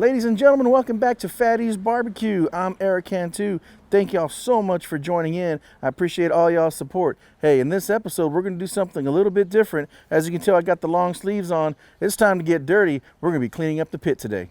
Ladies and gentlemen, welcome back to Fatty's BBQ. I'm Eric Cantu. Thank y'all so much for joining in. I appreciate all y'all's support. Hey, in this episode, we're going to do something a little bit different. As you can tell, I got the long sleeves on. It's time to get dirty. We're going to be cleaning up the pit today.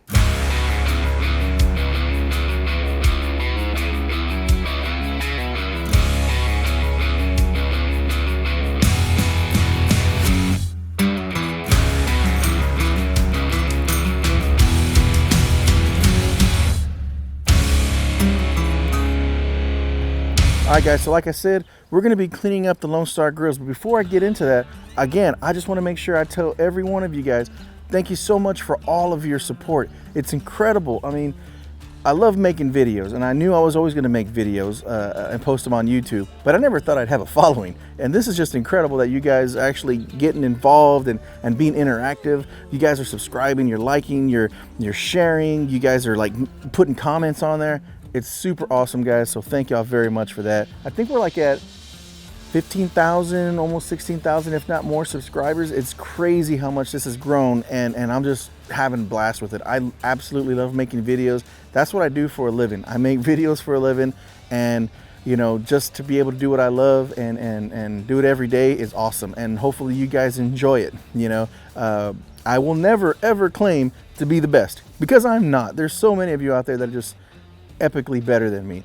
Alright guys, so like I said, we're going to be cleaning up the Lone Star Grillz. But before I get into that, again, I just want to make sure I tell every one of you guys, thank you so much for all of your support. It's incredible. I mean, I love making videos, and I knew I was always going to make videos and post them on YouTube, but I never thought I'd have a following. And this is just incredible that you guys are actually getting involved and being interactive. You guys are subscribing, you're liking, you're sharing, you guys are like putting comments on there. It's super awesome, guys, so thank y'all very much for that. I think we're like at 15,000, almost 16,000, if not more subscribers. It's crazy how much this has grown, and I'm just having a blast with it. I absolutely love making videos. That's what I do for a living. I make videos for a living, and you know, just to be able to do what I love and do it every day is awesome, and hopefully you guys enjoy it. You know, I will never ever claim to be the best, because I'm not. There's so many of you out there that are just epically better than me,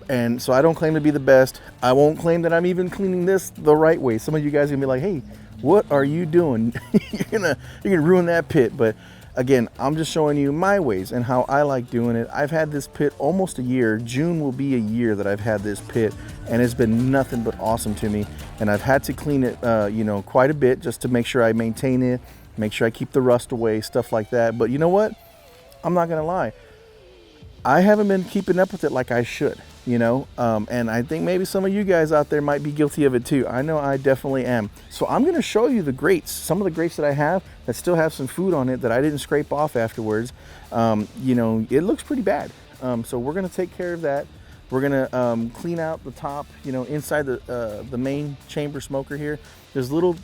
and so I don't claim to be the best. I won't claim that I'm even cleaning this the right way. Some of you guys are gonna be like, hey, what are you doing? you're gonna ruin that pit. But again, I'm just showing you my ways and how I like doing it. I've had this pit almost a year. June will be a year that I've had this pit, and it's been nothing but awesome to me. And I've had to clean it you know, quite a bit, just to make sure I maintain it, make sure I keep the rust away, stuff like that. But you know what, I'm not gonna lie, I haven't been keeping up with it like I should, you know, and I think maybe some of you guys out there might be guilty of it too. I know I definitely am. So I'm going to show you the grates, some of the grates that I have that still have some food on it that I didn't scrape off afterwards. You know, it looks pretty bad. So we're going to take care of that. We're going to clean out the top, you know, inside the main chamber smoker here. There's little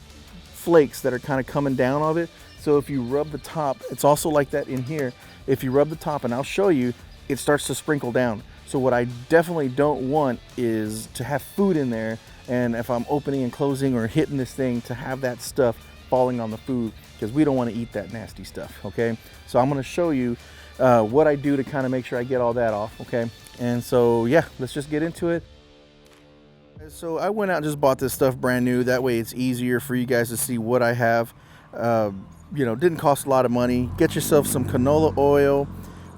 flakes that are kind of coming down of it. So if you rub the top, it's also like that in here. If you rub the top, and I'll show you, it starts to sprinkle down. So what I definitely don't want is to have food in there, and if I'm opening and closing or hitting this thing, to have that stuff falling on the food, because we don't want to eat that nasty stuff, okay? So I'm going to show you what I do to kind of make sure I get all that off, okay? And so yeah, let's just get into it. So I went out and just bought this stuff brand new. That way it's easier for you guys to see what I have. You know, didn't cost a lot of money. Get yourself some canola oil,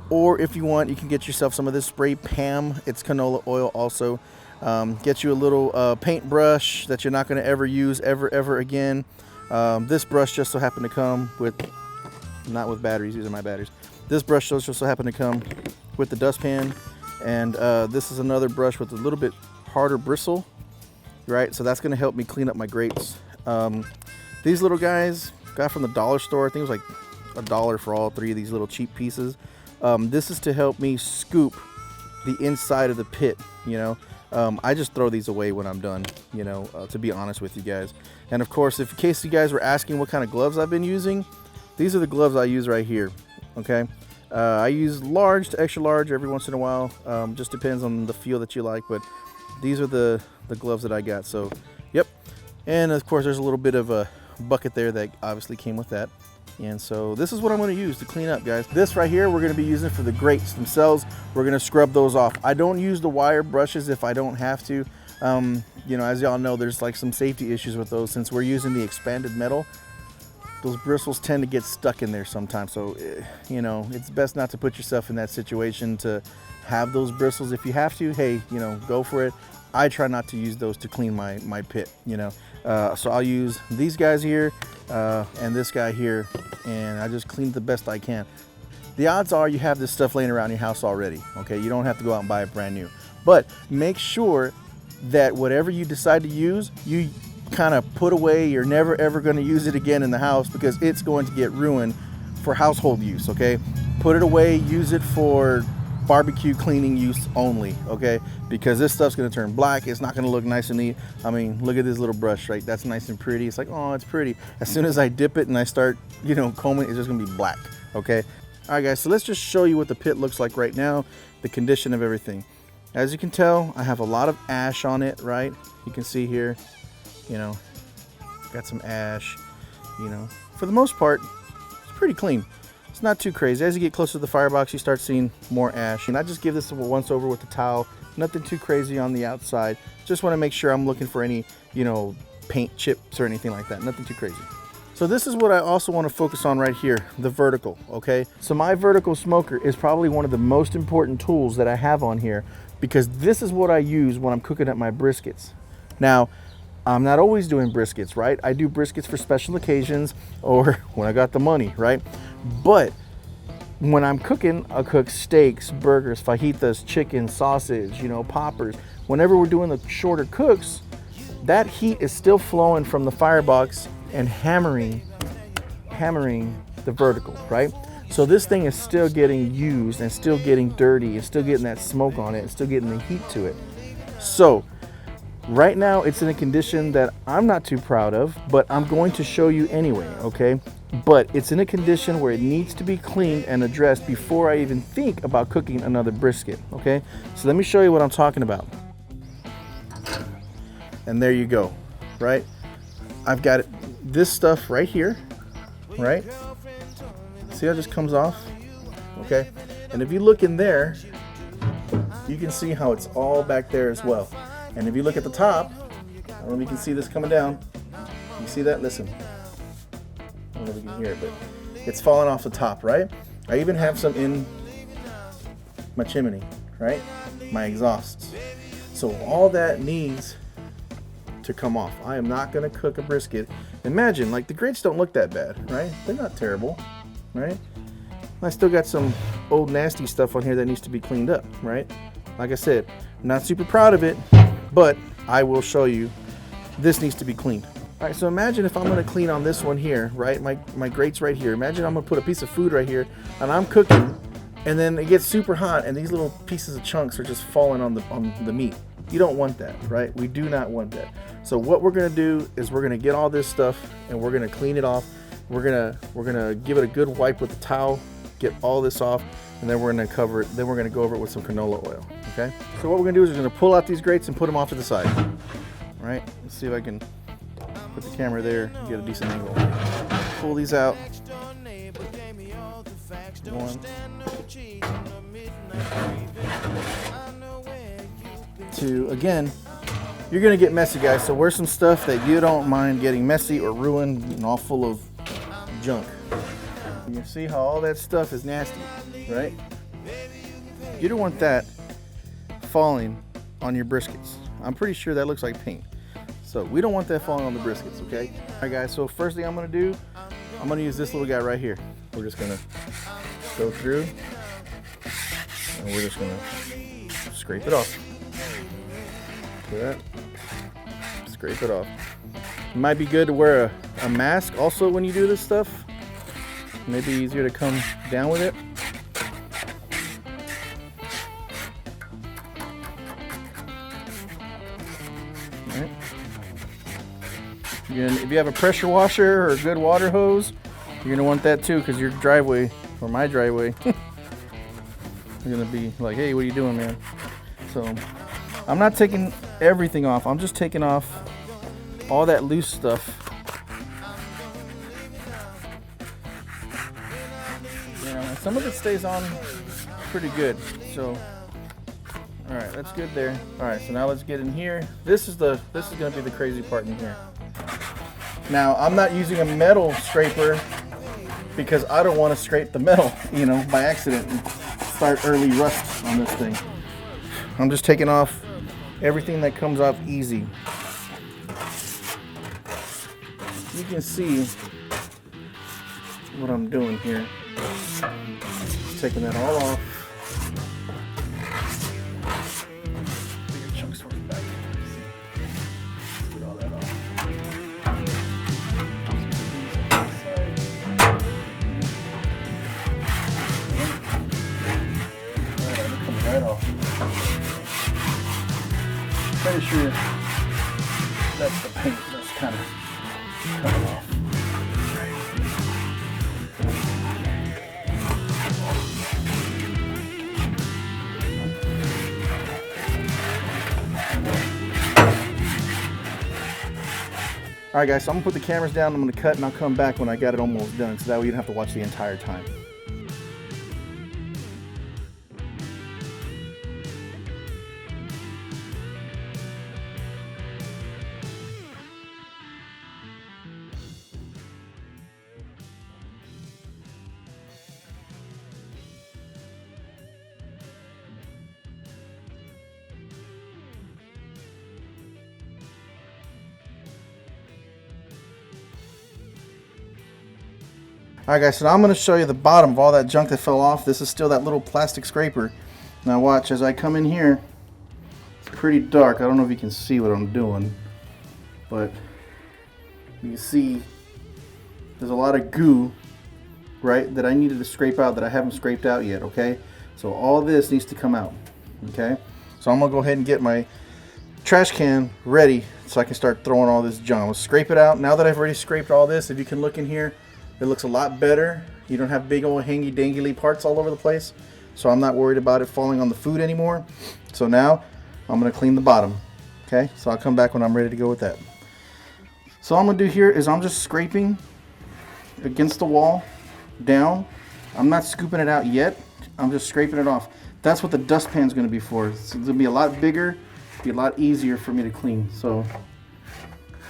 or if you want, you can get yourself some of this spray Pam. It's canola oil also. Get you a little paintbrush that you're not going to ever use ever again. This brush just so happened to come with, not with batteries, these are my batteries. This brush just so happened to come with the dustpan, and this is another brush with a little bit harder bristle, right? So that's going to help me clean up my grates. These little guys got from the dollar store. I think it was like $1 for all three of these little cheap pieces. This is to help me scoop the inside of the pit, you know. I just throw these away when I'm done, you know, to be honest with you guys. And of course, if in case you guys were asking what kind of gloves I've been using, these are the gloves I use right here, okay. I use large to extra large every once in a while, just depends on the feel that you like, but these are the gloves that I got. So yep. And of course there's a little bit of a bucket there that obviously came with that. And so this is what I'm going to use to clean up, guys. This right here, we're going to be using for the grates themselves. We're going to scrub those off. I don't use the wire brushes if I don't have to. You know, as y'all know, there's like some safety issues with those. Since we're using the expanded metal, those bristles tend to get stuck in there sometimes. So, you know, it's best not to put yourself in that situation to have those bristles. If you have to, hey, you know, go for it. I try not to use those to clean my pit, you know. So I'll use these guys here and this guy here, and I just clean the best I can. The odds are you have this stuff laying around your house already, okay? You don't have to go out and buy it brand new. But make sure that whatever you decide to use, you kind of put away. You're never ever going to use it again in the house, because it's going to get ruined for household use, okay? Put it away, use it for barbecue cleaning use only, okay? Because this stuff's gonna turn black. It's not gonna look nice and neat. I mean, look at this little brush, right? That's nice and pretty. It's like, oh, it's pretty. As soon as I dip it and I start, you know, combing, it's just gonna be black, okay? All right, guys, so let's just show you what the pit looks like right now, the condition of everything. As you can tell, I have a lot of ash on it, right? You can see here, you know, got some ash, you know. For the most part, it's pretty clean. It's not too crazy. As you get closer to the firebox, you start seeing more ash. And I just give this a once over with the towel. Nothing too crazy on the outside. Just want to make sure I'm looking for any, you know, paint chips or anything like that. Nothing too crazy. So this is what I also want to focus on right here, the vertical, okay? So my vertical smoker is probably one of the most important tools that I have on here, because this is what I use when I'm cooking up my briskets. Now, I'm not always doing briskets, right? I do briskets for special occasions or when I got the money, right? But when I'm cooking, I cook steaks, burgers, fajitas, chicken, sausage, you know, poppers. Whenever we're doing the shorter cooks, that heat is still flowing from the firebox and hammering the vertical, right? So this thing is still getting used and still getting dirty and still getting that smoke on it and still getting the heat to it. So right now it's in a condition that I'm not too proud of, but I'm going to show you anyway, okay? But it's in a condition where it needs to be cleaned and addressed before I even think about cooking another brisket, okay? So let me show you what I'm talking about. And there you go, right? I've got this stuff right here, right? See how it just comes off? Okay. And if you look in there, you can see how it's all back there as well. And if you look at the top, I don't know if you can see this coming down. You see that? Listen. I don't know if you can hear it, but it's falling off the top, right? I even have some in my chimney, right? My exhausts. So all that needs to come off. I am not going to cook a brisket. Imagine, like, the grates don't look that bad, right? They're not terrible, right? I still got some old nasty stuff on here that needs to be cleaned up, right? Like I said, I'm not super proud of it, but I will show you this needs to be cleaned. All right, so imagine if I'm going to clean on this one here, right? My grate's right here. Imagine I'm going to put a piece of food right here and I'm cooking, and then it gets super hot and these little pieces of chunks are just falling on the meat. You don't want that, right? We do not want that. So what we're gonna do is we're gonna get all this stuff and we're gonna clean it off. We're gonna give it a good wipe with a towel, get all this off, and then we're gonna cover it. Then we're gonna go over it with some canola oil, okay? So what we're gonna do is we're gonna pull out these grates and put them off to the side. All right, let's see if I can put the camera there and get a decent angle. Pull these out. One. 2. Again, you're gonna get messy, guys, so wear some stuff that you don't mind getting messy or ruined and all full of junk. You can see how all that stuff is nasty, right? You don't want that falling on your briskets. I'm pretty sure that looks like paint, so we don't want that falling on the briskets, okay? All right, guys, so first thing I'm gonna do, I'm gonna use this little guy right here. We're just gonna go through and we're just gonna scrape it off. That. Scrape it off. It might be good to wear a mask also when you do this stuff. Maybe easier to come down with it. All right. If you have a pressure washer or a good water hose, you're gonna want that too, because your driveway, or my driveway, you're gonna be like, hey, what are you doing, man? So I'm not taking everything off. I'm just taking off all that loose stuff. You know, and some of it stays on pretty good. So, all right, that's good there. All right, so now let's get in here. This is gonna be the crazy part in here. Now, I'm not using a metal scraper because I don't want to scrape the metal, you know, by accident and start early rust on this thing. I'm just taking off everything that comes off easy. You can see what I'm doing here. Just taking that all off. Bigger chunks towards the back. Get all that off. Alright, come right off. Pretty sure that's the paint that's kind of coming off. All right, guys, so I'm gonna put the cameras down, I'm gonna cut, and I'll come back when I got it almost done, so that way you don't have to watch the entire time. All right, guys, so now I'm going to show you the bottom of all that junk that fell off. This is still that little plastic scraper. Now watch, as I come in here, it's pretty dark. I don't know if you can see what I'm doing, but you can see there's a lot of goo, right, that I needed to scrape out that I haven't scraped out yet, okay? So all this needs to come out, okay? So I'm going to go ahead and get my trash can ready so I can start throwing all this junk. I'm going to scrape it out. Now that I've already scraped all this, if you can look in here, it looks a lot better. You don't have big old hangy dangly parts all over the place. So I'm not worried about it falling on the food anymore. So now I'm gonna clean the bottom. Okay, so I'll come back when I'm ready to go with that. So all I'm gonna do here is I'm just scraping against the wall, down. I'm not scooping it out yet. I'm just scraping it off. That's what the dustpan's gonna be for. It's gonna be a lot bigger, be a lot easier for me to clean. So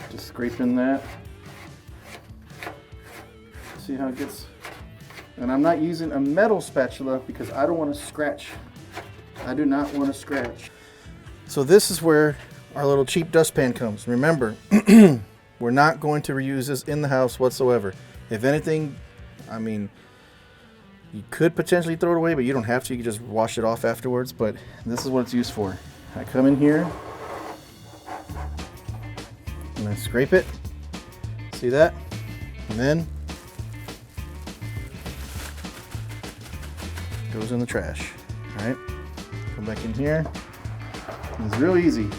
just scraping that. See how it gets, and I'm not using a metal spatula because I don't want to scratch. I do not want to scratch. So this is where our little cheap dustpan comes. Remember, we're not going to reuse this in the house whatsoever. If anything, I mean, you could potentially throw it away, but you don't have to. You can just wash it off afterwards, but this is what it's used for. I come in here and I scrape it. See that? And then goes in the trash. All right, come back in here. It's real easy.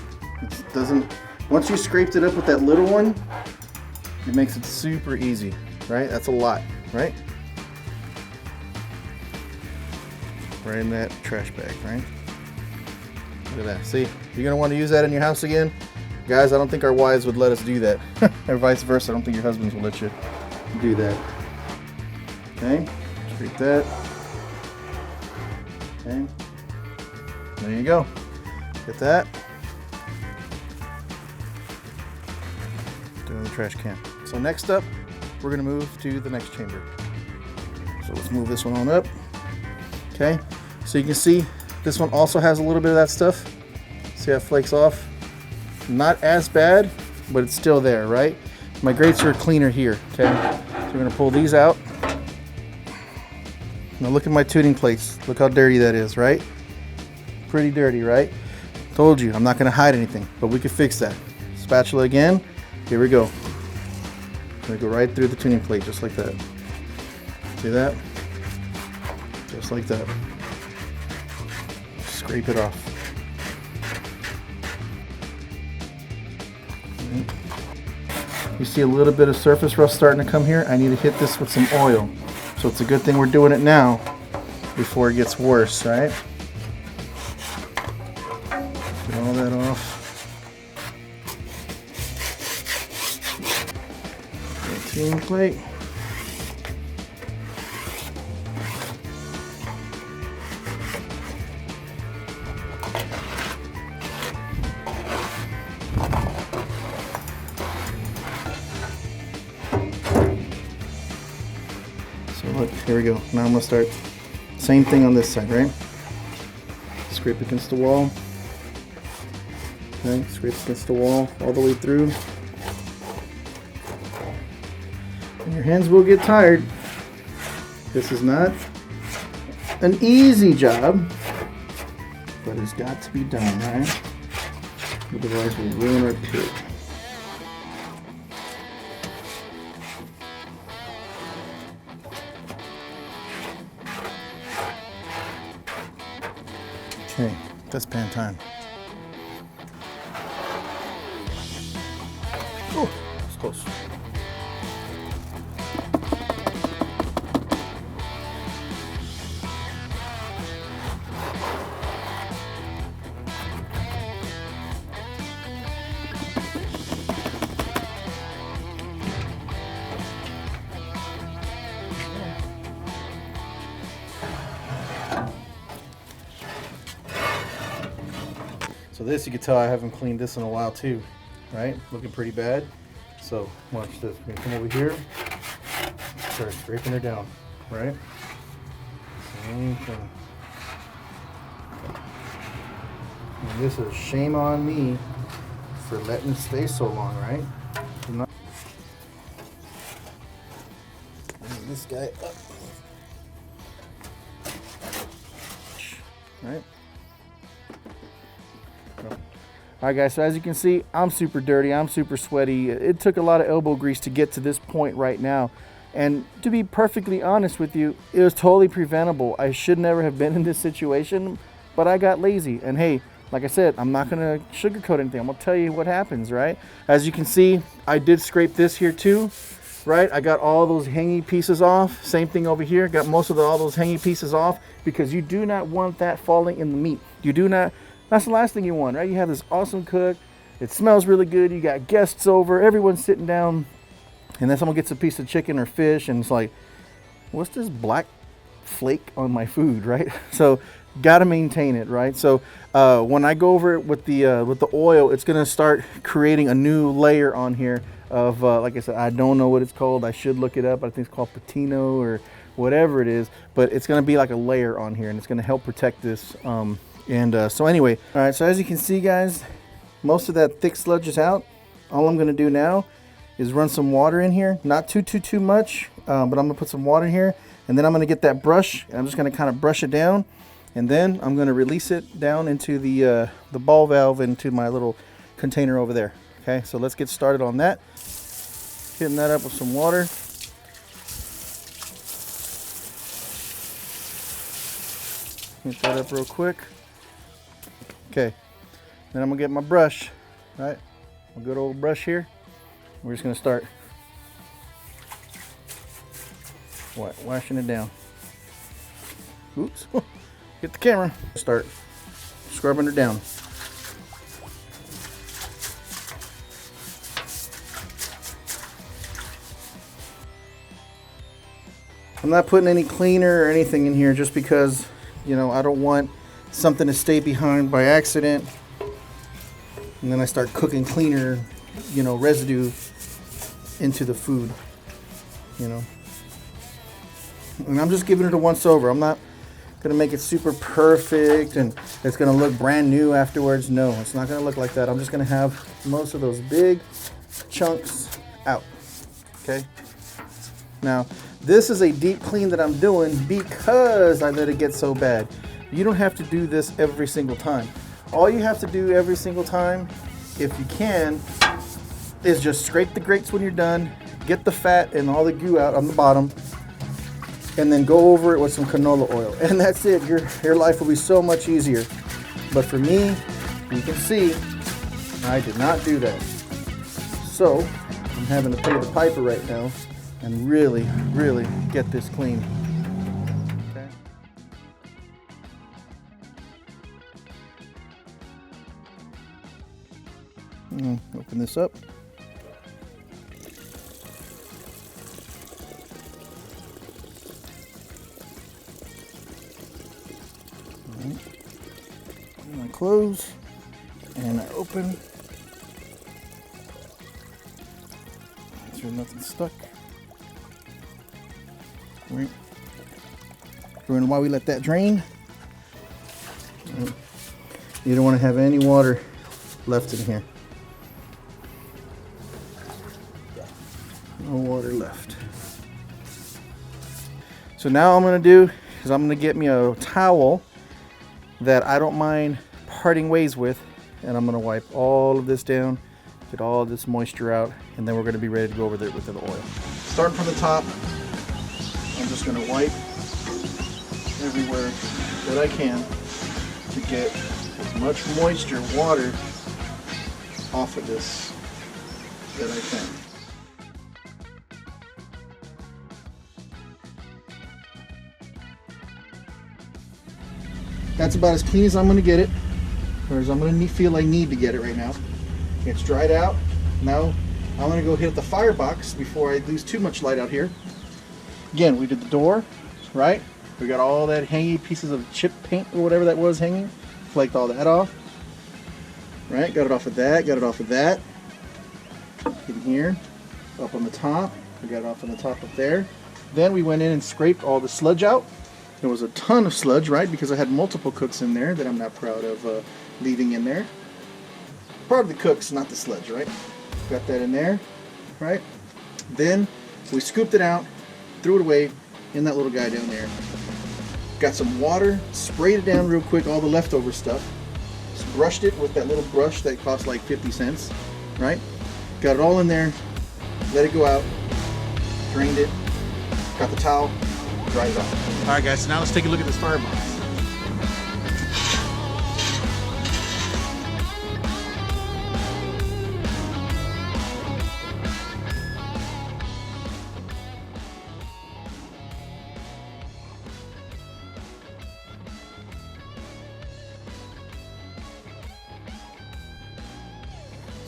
It doesn't. Once you scraped it up with that little one, it makes it super easy. Right? That's a lot. Right? Right in that trash bag. Right? Look at that. See, you're gonna want to use that in your house again, guys. I don't think our wives would let us do that, or vice versa. I don't think your husbands will let you do that. Okay, scrape that. Okay, there you go. Get that. Throw in the trash can. So next up, we're gonna move to the next chamber. So let's move this one on up. Okay, so you can see this one also has a little bit of that stuff. See how it flakes off? Not as bad, but it's still there, right? My grates are cleaner here, okay? So we're gonna pull these out. Now look at my tuning plates. Look how dirty that is, right? Pretty dirty, right? Told you, I'm not gonna hide anything, but we can fix that. Spatula again, here we go. Gonna go right through the tuning plate, just like that. See that? Just like that. Scrape it off. You see a little bit of surface rust starting to come here. I need to hit this with some oil. So it's a good thing we're doing it now before it gets worse, right? Get all that off. Tuning plate. So look, here we go. Now I'm gonna start. Same thing on this side, right? Scrape against the wall. Okay, scrape against the wall all the way through. And your hands will get tired. This is not an easy job, but it's got to be done, right? Otherwise we'll ruin our pig. Okay, dustpan time. Oh, it's close. So this, you can tell I haven't cleaned this in a while too, right? Looking pretty bad. So watch this. We're gonna come over here, start scraping her down, right? Same thing. And this is shame on me for letting it stay so long, right? Bring this guy up. Right? Alright guys, so as you can see, I'm super dirty, I'm super sweaty. It took a lot of elbow grease to get to this point right now. And to be perfectly honest with you, it was totally preventable. I should never have been in this situation, but I got lazy. And hey, like I said, I'm not gonna sugarcoat anything. I'm gonna tell you what happens, right? As you can see, I did scrape this here too, right? I got all those hangy pieces off. Same thing over here, got most of all those hangy pieces off, because you do not want that falling in the meat. You do not. That's the last thing you want, right? You have this awesome cook. It smells really good. You got guests over. Everyone's sitting down. And then someone gets a piece of chicken or fish. And it's like, what's this black flake on my food, right? So got to maintain it, right? So when I go over it with the oil, it's going to start creating a new layer on here of, like I said, I don't know what it's called. I should look it up. I think it's called patino or whatever it is. But it's going to be like a layer on here. And it's going to help protect this. So anyway, all right, so as you can see guys, most of that thick sludge is out. All I'm gonna do now is run some water in here, not too much, but I'm gonna put some water in here, and then I'm gonna get that brush, and I'm just gonna kind of brush it down, and then I'm gonna release it down into the ball valve into my little container over there. Okay, so let's get started on that. Hitting that up with some water. Hit that up real quick. Okay, then I'm gonna get my brush, right? A good old brush here. We're just gonna start washing it down. Oops, get the camera. Start scrubbing her down. I'm not putting any cleaner or anything in here just because, you know, I don't want something to stay behind by accident, and then I start cooking cleaner, you know, residue into the food, you know. And I'm just giving it a once over. I'm not gonna make it super perfect and it's gonna look brand new afterwards. No, it's not gonna look like that. I'm just gonna have most of those big chunks out. Okay, now this is a deep clean that I'm doing because I let it get so bad. You don't have to do this every single time. All you have to do every single time, if you can, is just scrape the grates when you're done, get the fat and all the goo out on the bottom, and then go over it with some canola oil. And that's it. Your life will be so much easier. But for me, you can see, I did not do that. So I'm having to pay the piper right now and really get this clean. Okay. Open this up. Right. And I close and I open. Make sure nothing's stuck. Right. And while we let that drain, you don't want to have any water left in here. No water left. So now I'm going to do is I'm going to get me a towel that I don't mind parting ways with, and I'm going to wipe all of this down, get all of this moisture out, and then we're going to be ready to go over there with the oil. Starting from the top, I'm just going to wipe everywhere that I can to get as much moisture, water off of this that I can. That's about as clean as I'm going to get it, or as I'm going to feel I need to get it right now. It's dried out. Now I'm going to go hit the firebox before I lose too much light out here. Again, we did the door, right? We got all that hangy pieces of chip paint or whatever that was hanging. Flaked all that off. right? Got it off of that, got it off of that. In here, up on the top. I got it off on the top up there. Then we went in and scraped all the sludge out. There was a ton of sludge, right? Because I had multiple cooks in there that I'm not proud of leaving in there. Part of the cooks, not the sludge, right? Got that in there, right? Then we scooped it out, threw it away in that little guy down there. Got some water, sprayed it down real quick, all the leftover stuff. Just brushed it with that little brush that cost like 50 cents, right? Got it all in there, let it go out, drained it, got the towel, dried it off. All right, guys, so now let's take a look at this firebox.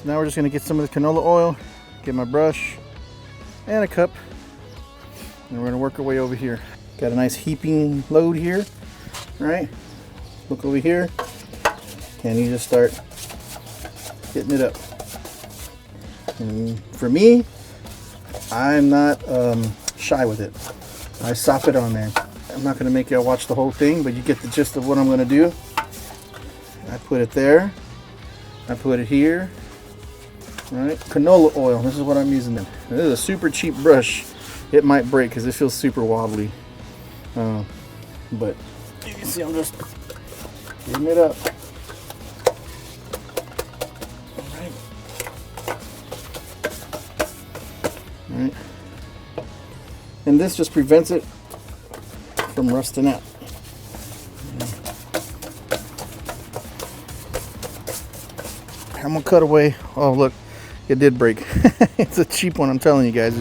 So now we're just gonna get some of the canola oil, get my brush and a cup, and we're gonna work our way over here. Got a nice heaping load here, right? Look over here, and you just start hitting it up. And for me, I'm not shy with it. I sop it on there. I'm not gonna make you watch the whole thing, but you get the gist of what I'm gonna do. I put it there, I put it here, right? Canola oil, this is what I'm using then. This is a super cheap brush. It might break because it feels super wobbly. But you can see I'm just getting it up. Alright. Alright. And this just prevents it from rusting out. I'm gonna cut away. Oh, look, it did break. It's a cheap one, I'm telling you guys.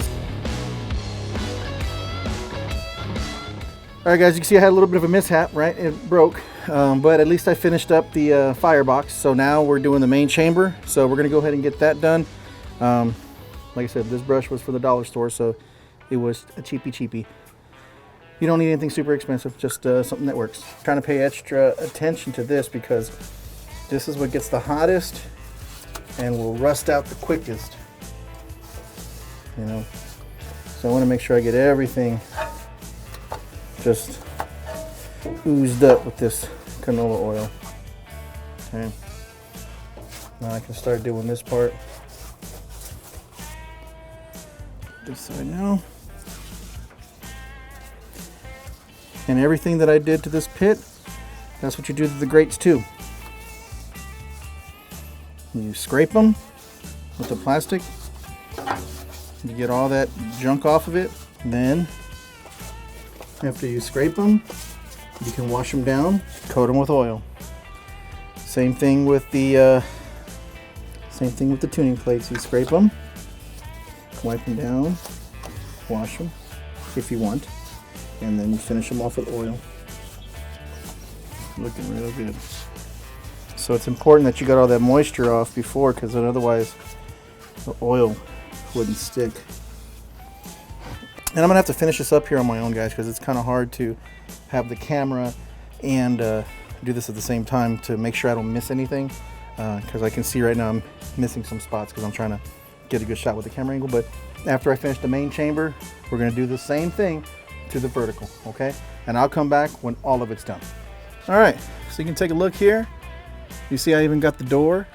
Alright guys, you can see I had a little bit of a mishap, right? It broke, but at least I finished up the firebox. So now we're doing the main chamber. So we're gonna go ahead and get that done. Like I said, this brush was for the dollar store, so it was a cheapy. You don't need anything super expensive, just something that works. Trying to pay extra attention to this because this is what gets the hottest and will rust out the quickest. You know, so I want to make sure I get everything just oozed up with this canola oil. Okay. Now I can start doing this part. This side now. And everything that I did to this pit, that's what you do to the grates too. You scrape them with the plastic. You get all that junk off of it. Then after you scrape them, you can wash them down, coat them with oil. Same thing with the tuning plates. You scrape them, wipe them down, wash them if you want, and then you finish them off with oil. Looking real good. So it's important that you got all that moisture off before, because then otherwise the oil wouldn't stick. And I'm gonna have to finish this up here on my own, guys, because it's kind of hard to have the camera and do this at the same time to make sure I don't miss anything. Because I can see right now I'm missing some spots because I'm trying to get a good shot with the camera angle. But after I finish the main chamber, we're gonna do the same thing to the vertical, okay? And I'll come back when all of it's done. All right, so you can take a look here. You see I even got the door,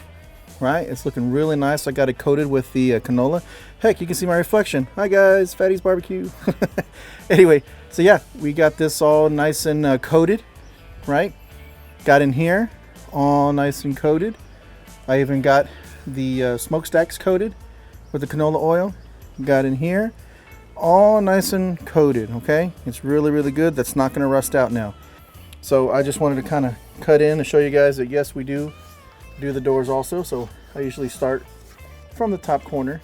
right? It's looking really nice. I got it coated with the canola. Heck, you can see my reflection. Hi guys, Fatty's Barbecue. Anyway, so yeah, we got this all nice and coated, right? Got in here, all nice and coated. I even got the smokestacks coated with the canola oil. Got in here, all nice and coated, okay? It's really, really good. That's not gonna rust out now. So I just wanted to kind of cut in to show you guys that yes, we do the doors also. So I usually start from the top corner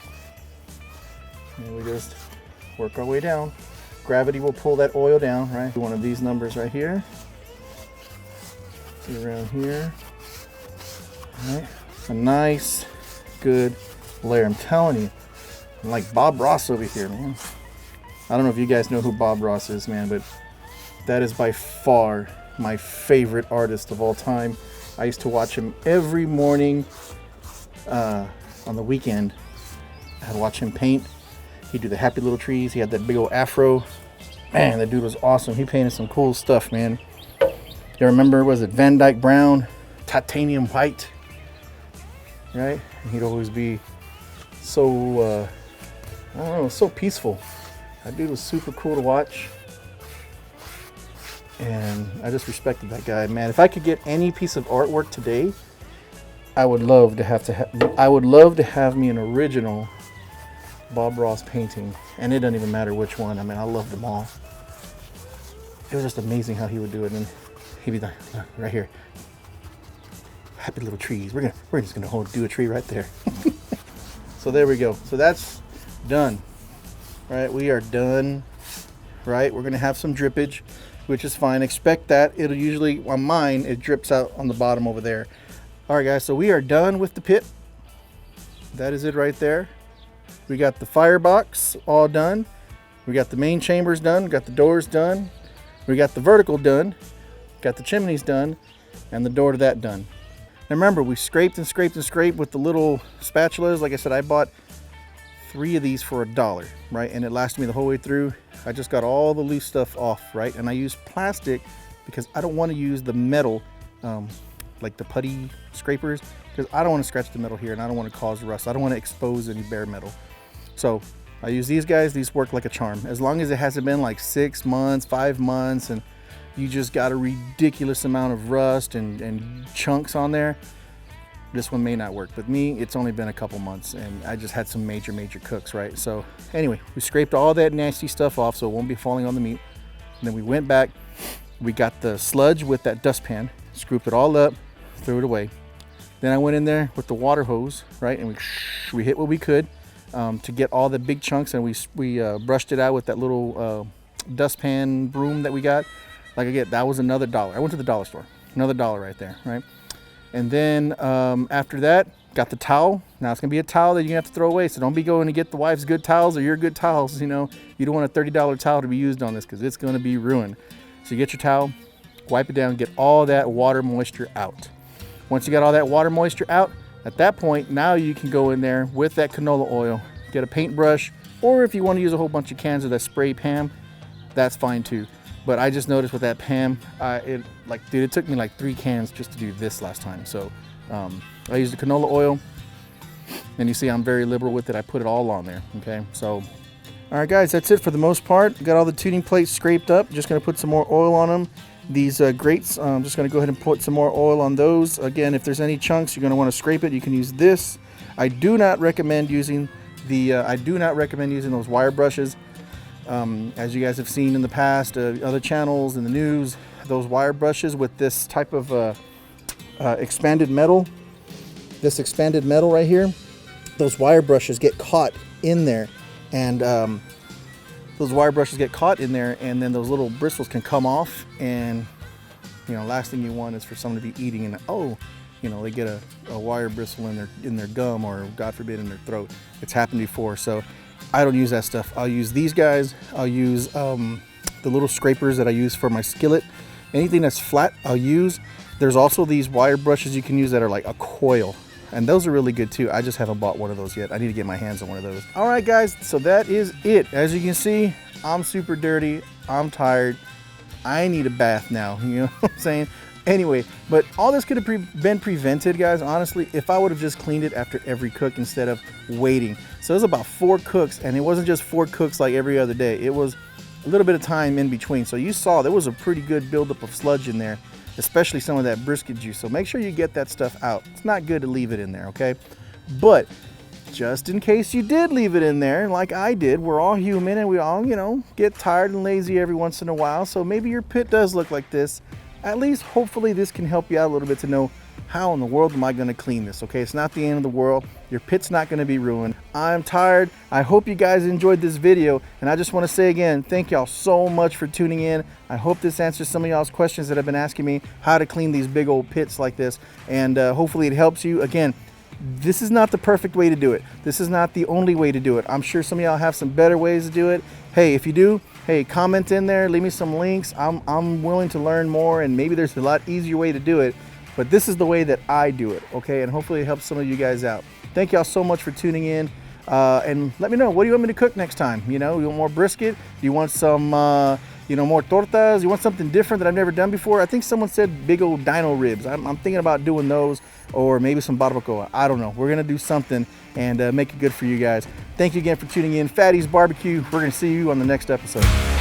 and we just work our way down. Gravity will pull that oil down, right? One of these numbers right here. See around here. All right. A nice, good layer. I'm telling you, I'm like Bob Ross over here, man. I don't know if you guys know who Bob Ross is, man, but that is by far my favorite artist of all time. I used to watch him every morning on the weekend. I'd watch him paint. He'd do the happy little trees. He had that big old afro. Man, that dude was awesome. He painted some cool stuff, man. You remember, was it Van Dyke Brown, titanium white, right? And he'd always be so, I don't know, so peaceful. That dude was super cool to watch. And I just respected that guy, man. If I could get any piece of artwork today, I would love to have me an original Bob Ross painting, and it doesn't even matter which one. I mean, I loved them all. It was just amazing how he would do it, and he'd be like, right here, happy little trees. We're just gonna do a tree right there. So there we go. So that's done. Right, we are done. Right, we're gonna have some drippage, which is fine. Expect that. It'll usually, on mine, it drips out on the bottom over there. All right, guys. So we are done with the pit. That is it right there. We got the firebox all done. We got the main chambers done. Got the doors done. We got the vertical done. Got the chimneys done. And the door to that done. Now remember, we scraped and scraped and scraped with the little spatulas. Like I said, I bought 3 of these for $1, right? And it lasted me the whole way through. I just got all the loose stuff off, right? And I used plastic because I don't want to use the metal, like the putty scrapers, because I don't want to scratch the metal here and I don't want to cause rust. I don't want to expose any bare metal. So I use these guys. These work like a charm. As long as it hasn't been like 6 months, 5 months, and you just got a ridiculous amount of rust and chunks on there, this one may not work. But me, it's only been a couple months and I just had some major cooks, right? So anyway, we scraped all that nasty stuff off so it won't be falling on the meat. And then we went back, we got the sludge with that dustpan, scooped it all up, threw it away. Then I went in there with the water hose, right? And we hit what we could to get all the big chunks, and we brushed it out with that little dustpan broom that we got. Like again, that was another $1. I went to the dollar store, another $1 right there, right? And then after that, got the towel. Now it's gonna be a towel that you're gonna have to throw away. So don't be going to get the wife's good towels or your good towels. You know, you don't want a $30 towel to be used on this because it's gonna be ruined. So you get your towel, wipe it down, get all that water moisture out. Once you got all that water moisture out, at that point, now you can go in there with that canola oil, get a paintbrush, or if you want to use a whole bunch of cans of that spray Pam, that's fine too. But I just noticed with that Pam, it took me like 3 cans just to do this last time. So I used the canola oil, and you see I'm very liberal with it. I put it all on there, okay? So, all right guys, that's it for the most part. Got all the tuning plates scraped up. Just gonna put some more oil on them. These grates, I'm just gonna go ahead and put some more oil on those. Again, if there's any chunks, you're gonna wanna scrape it. You can use this. I do not recommend using those wire brushes. As you guys have seen in the past, other channels in the news, those wire brushes with this type of expanded metal, right here, those wire brushes get caught in there, and and then those little bristles can come off, and you know, last thing you want is for someone to be eating and they get a wire bristle in their gum, or God forbid in their throat. It's happened before. So I don't use that stuff. I'll use these guys. I'll use the little scrapers that I use for my skillet. Anything that's flat, I'll use. There's also these wire brushes you can use that are like a coil, and those are really good too. I just haven't bought one of those yet. I need to get my hands on one of those. All right guys, so that is it. As you can see, I'm super dirty. I'm tired. I need a bath now, you know what I'm saying? Anyway, but all this could have been prevented, guys, honestly, if I would have just cleaned it after every cook instead of waiting. So it was about 4 cooks, and it wasn't just 4 cooks like every other day. It was a little bit of time in between. So you saw there was a pretty good buildup of sludge in there, especially some of that brisket juice. So make sure you get that stuff out. It's not good to leave it in there, okay? But just in case you did leave it in there, like I did, we're all human and we all, get tired and lazy every once in a while. So maybe your pit does look like this. At least, hopefully, this can help you out a little bit to know how in the world am I going to clean this, okay? It's not the end of the world. Your pit's not going to be ruined. I'm tired. I hope you guys enjoyed this video, and I just want to say again, thank y'all so much for tuning in. I hope this answers some of y'all's questions that have been asking me how to clean these big old pits like this, and hopefully it helps you. Again, this is not the perfect way to do it. This is not the only way to do it. I'm sure some of y'all have some better ways to do it. Hey, if you do, hey, comment in there, leave me some links. I'm willing to learn more, and maybe there's a lot easier way to do it. but this is the way that I do it, okay? And hopefully it helps some of you guys out. Thank y'all so much for tuning in. And let me know, what do you want me to cook next time? You know, you want more brisket? Do you want some, you know, more tortas? You want something different that I've never done before? I think someone said big old dino ribs. I'm thinking about doing those, or maybe some barbacoa. I don't know. We're gonna do something and make it good for you guys. Thank you again for tuning in. Fatty's Barbecue. We're gonna see you on the next episode.